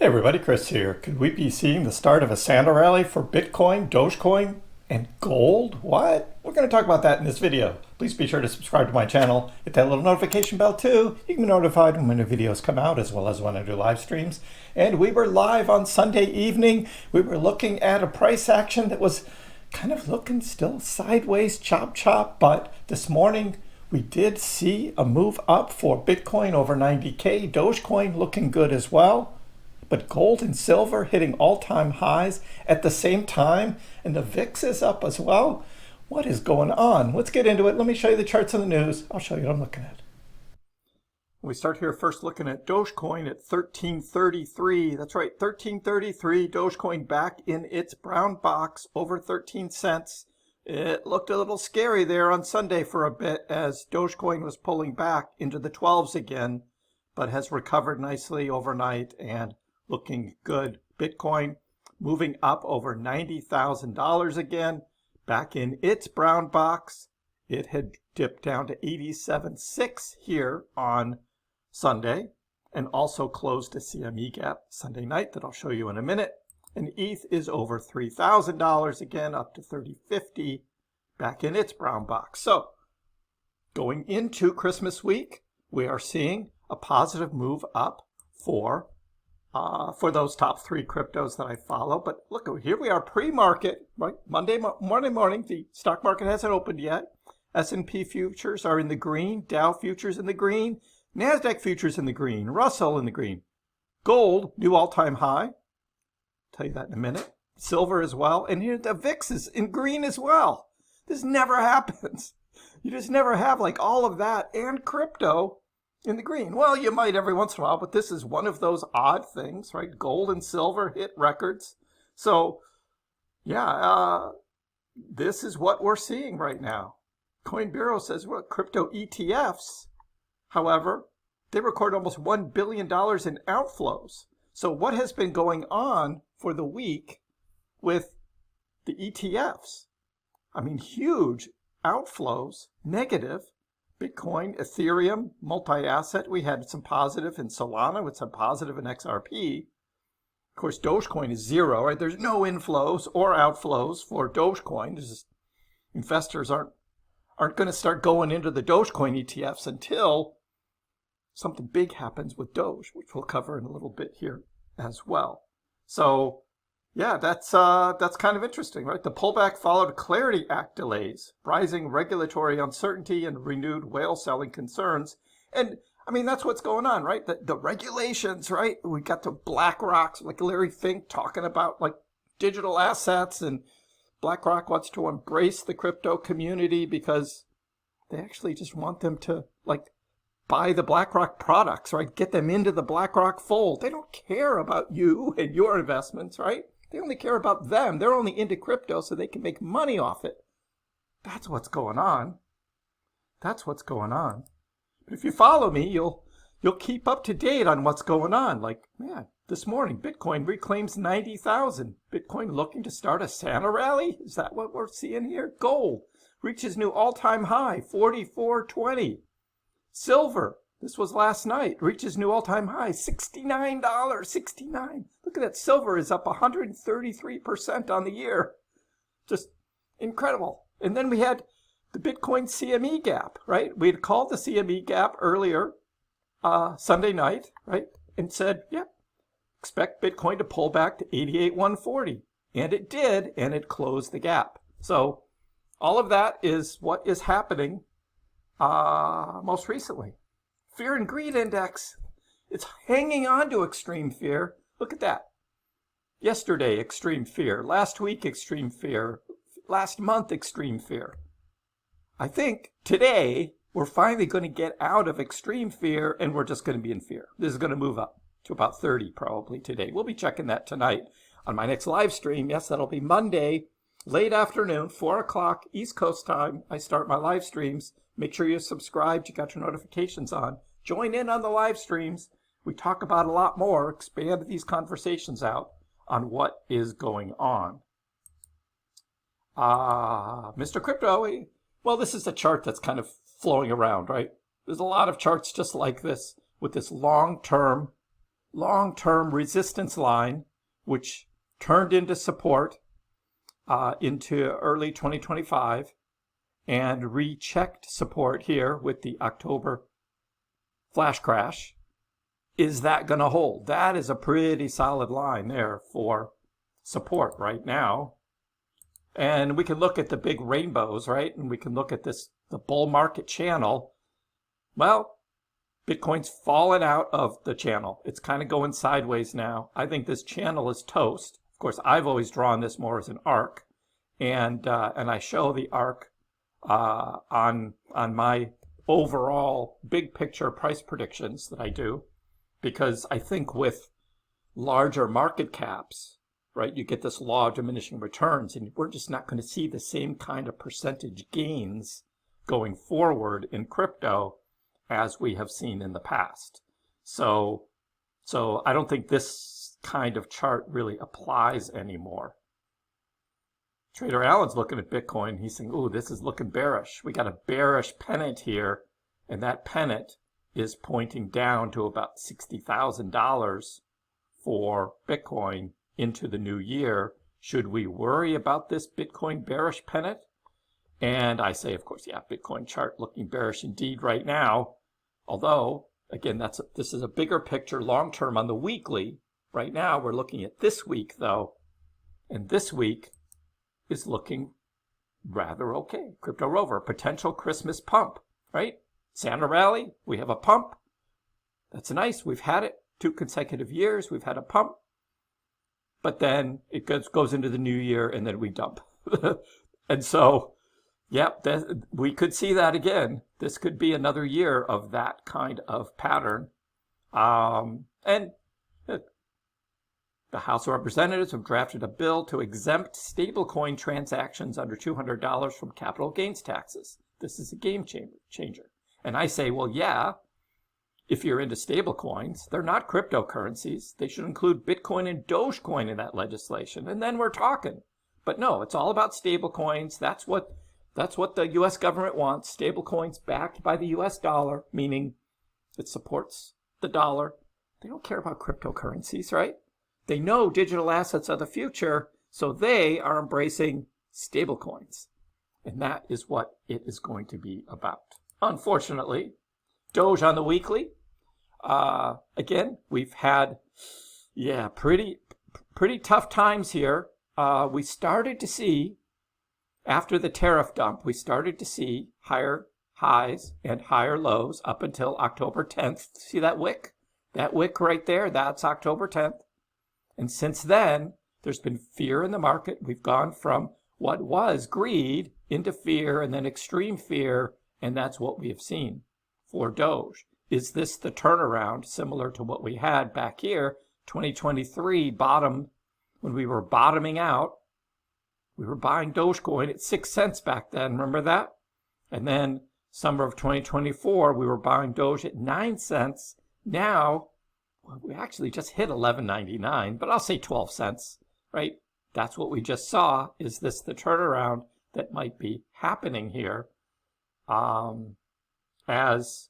Hey everybody, Chris here. Could we be seeing the start of a Santa rally for Bitcoin, Dogecoin, and gold? What? We're going to talk about that in this video. Please be sure to subscribe to my channel. Hit that little notification bell too. You can be notified when new videos come out as well as when I do live streams. And we were live on Sunday evening. We were looking at a price action that was kind of looking still sideways, chop, but this morning we did see a move up for Bitcoin over 90K, Dogecoin looking good as well. But gold and silver hitting all-time highs at the same time, and the VIX is up as well. What is going on? Let's get into it. Let me show you the charts and the news. I'll show you what I'm looking at. We start here first looking at Dogecoin at 1333. That's right, 1333. Dogecoin back in its brown box over 13 cents. It looked a little scary there on Sunday for a bit as Dogecoin was pulling back into the 12s again, but has recovered nicely overnight and looking good. Bitcoin moving up over $90,000 again, back in its brown box. It had dipped down to 87.6 here on Sunday and also closed a CME gap Sunday night that I'll show you in a minute. And ETH is over $3,000 again, up to 30.50, back in its brown box. So going into Christmas week, we are seeing a positive move up for those top three cryptos that I follow. But look, here we are pre-market, right? Monday morning, the stock market hasn't opened yet. S&P futures are in the green, Dow futures in the green, NASDAQ futures in the green, Russell in the green. Gold, new all-time high. Tell you that in a minute. Silver as well. And here the VIX is in green as well. This never happens. You just never have like all of that and crypto in the green. Well, you might every once in a while, but this is one of those odd things, right? Gold and silver hit records. So, yeah, this is what we're seeing right now. Coin Bureau says, well, crypto ETFs, however, they record almost $1 billion in outflows. So what has been going on for the week with the ETFs? I mean, huge outflows, negative. Bitcoin, Ethereum, multi-asset. We had some positive in Solana with some positive in XRP. Of course, Dogecoin is zero, right? There's no inflows or outflows for Dogecoin. Investors aren't going to start going into the Dogecoin ETFs until something big happens with Doge, which we'll cover in a little bit here as well. So, yeah, that's kind of interesting, right? The pullback followed Clarity Act delays, rising regulatory uncertainty, and renewed whale selling concerns. And I mean, that's what's going on, right? The regulations, right? We got the BlackRock, like Larry Fink, talking about like digital assets, and BlackRock wants to embrace the crypto community because they actually just want them to like buy the BlackRock products, right? Get them into the BlackRock fold. They don't care about you and your investments, right? They only care about them. They're only into crypto so they can make money off it. That's what's going on. That's what's going on. But if you follow me, you'll keep up to date on what's going on. Like, man, this morning, Bitcoin reclaims 90,000. Bitcoin looking to start a Santa rally? Is that what we're seeing here? Gold reaches new all-time high, 44.20. Silver, this was last night, reaches new all-time high, $69, $69. Look at that, silver is up 133% on the year. Just incredible. And then we had the Bitcoin CME gap, right? We had called the CME gap earlier Sunday night, right? And said, yeah, expect Bitcoin to pull back to 88,140. And it did, and it closed the gap. So all of that is what is happening most recently. Fear and greed index, it's hanging on to extreme fear. Look at that. Yesterday, extreme fear. Last week, extreme fear. Last month, extreme fear. I think today, we're finally going to get out of extreme fear and we're just going to be in fear. This is going to move up to about 30 probably today. We'll be checking that tonight on my next live stream. Yes, that'll be Monday, late afternoon, 4 o'clock East Coast time. I start my live streams. Make sure you're subscribed, you got your notifications on. Join in on the live streams. We talk about a lot more, expand these conversations out on what is going on. Mr. Crypto, well, this is a chart that's kind of flowing around, right? There's a lot of charts just like this with this long-term long-term resistance line, which turned into support into early 2025 and rechecked support here with the October flash crash. Is that going to hold? That is a pretty solid line there for support right now. And we can look at the big rainbows, right? And we can look at this, the bull market channel. Well, Bitcoin's fallen out of the channel. It's kind of going sideways now. I think this channel is toast. Of course, I've always drawn this more as an arc, and I show the arc on my overall big picture price predictions that I do, because I think with larger market caps, right, you get this law of diminishing returns, and we're just not going to see the same kind of percentage gains going forward in crypto as we have seen in the past. So I don't think this kind of chart really applies anymore. Trader Allen's looking at Bitcoin. He's saying, ooh, this is looking bearish. We got a bearish pennant here, and that pennant is pointing down to about $60,000 for Bitcoin into the new year. Should we worry about this Bitcoin bearish pennant? And I say, of course, yeah, Bitcoin chart looking bearish indeed right now. Although, again, this is a bigger picture long-term on the weekly. Right now, we're looking at this week, though. And this week is looking rather okay. Crypto Rover, potential Christmas pump, right? Santa rally, we have a pump. That's nice. We've had it 2 consecutive years. We've had a pump. But then it goes into the new year, and then we dump. And so, yeah, we could see that again. This could be another year of that kind of pattern. And the House of Representatives have drafted a bill to exempt stablecoin transactions under $200 from capital gains taxes. This is a game changer. And I say, well, yeah, if you're into stablecoins, they're not cryptocurrencies. They should include Bitcoin and Dogecoin in that legislation, and then we're talking. But no, it's all about stablecoins. That's what the U.S. government wants. Stablecoins backed by the U.S. dollar, meaning it supports the dollar. They don't care about cryptocurrencies, right? They know digital assets are the future, so they are embracing stablecoins. And that is what it is going to be about. Unfortunately, Doge on the weekly. Again, we've had, pretty tough times here. We started to see, after the tariff dump, we started to see higher highs and higher lows up until October 10th. See that wick? That wick right there, that's October 10th. And since then, there's been fear in the market. We've gone from what was greed into fear and then extreme fear, and that's what we have seen for Doge. Is this the turnaround similar to what we had back here, 2023 bottom, when we were bottoming out? We were buying Dogecoin at 6 cents back then, remember that? And then summer of 2024, we were buying Doge at 9 cents. Now, we actually just hit $11.99, but I'll say 12 cents, right? That's what we just saw. Is this the turnaround that might be happening here? As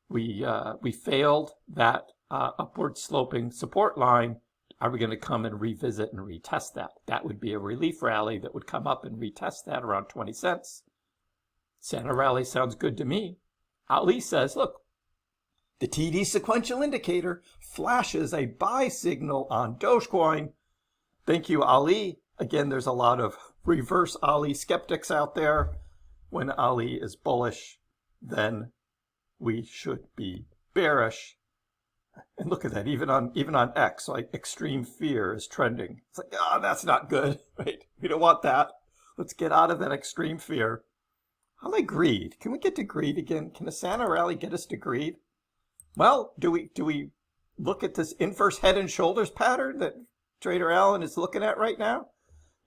we failed that upward sloping support line, are we going to come and revisit and retest that? That would be a relief rally that would come up and retest that around 20 cents. Santa rally sounds good to me. Ali says, look, the TD sequential indicator flashes a buy signal on Dogecoin. Thank you, Ali. Again, there's a lot of reverse Ali skeptics out there. When Ali is bullish, then we should be bearish. And look at that, even on X, like extreme fear is trending. It's like, that's not good, right? We don't want that. Let's get out of that extreme fear. How like greed? Can we get to greed again? Can the Santa rally get us to greed? Well, do we look at this inverse head and shoulders pattern that Trader Allen is looking at right now?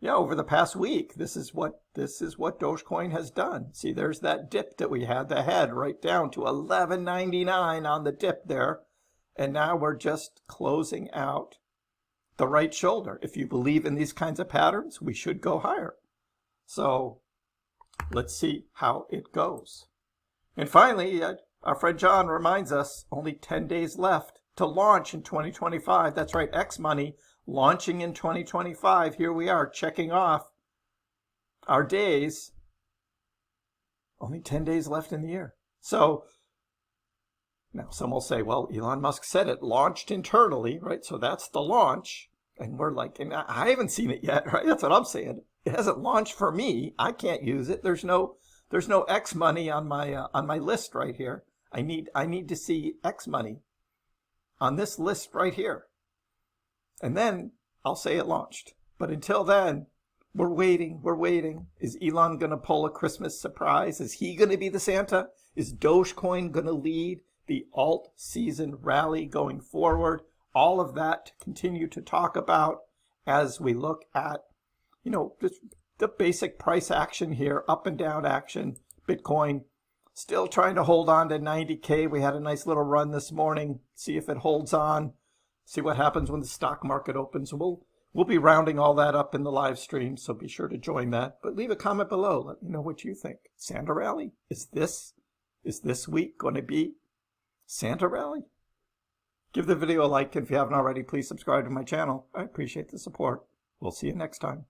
Yeah, over the past week, this is what Dogecoin has done. See, there's that dip that we had, the head right down to $11.99 on the dip there. And now we're just closing out the right shoulder. If you believe in these kinds of patterns, we should go higher. So let's see how it goes. And finally, our friend John reminds us only 10 days left to launch in 2025. That's right, X money launching in 2025. Here we are checking off our days. Only 10 days left in the year. So now some will say, well, Elon Musk said it launched internally, right? So that's the launch. And we're like, and I haven't seen it yet, right? That's what I'm saying. It hasn't launched for me. I can't use it. There's no X money on my list right here. I need to see X money on this list right here. And then I'll say it launched. But until then, we're waiting. Is Elon going to pull a Christmas surprise? Is he going to be the Santa? Is Dogecoin going to lead the alt season rally going forward? All of that to continue to talk about as we look at, just the basic price action here, up and down action. Bitcoin still trying to hold on to 90K. We had a nice little run this morning. See if it holds on. See what happens when the stock market opens. We'll be rounding all that up in the live stream, so be sure to join that. But leave a comment below. Let me know what you think. Santa rally? Is this week going to be Santa rally? Give the video a like, and if you haven't already, please subscribe to my channel. I appreciate the support. We'll see you next time.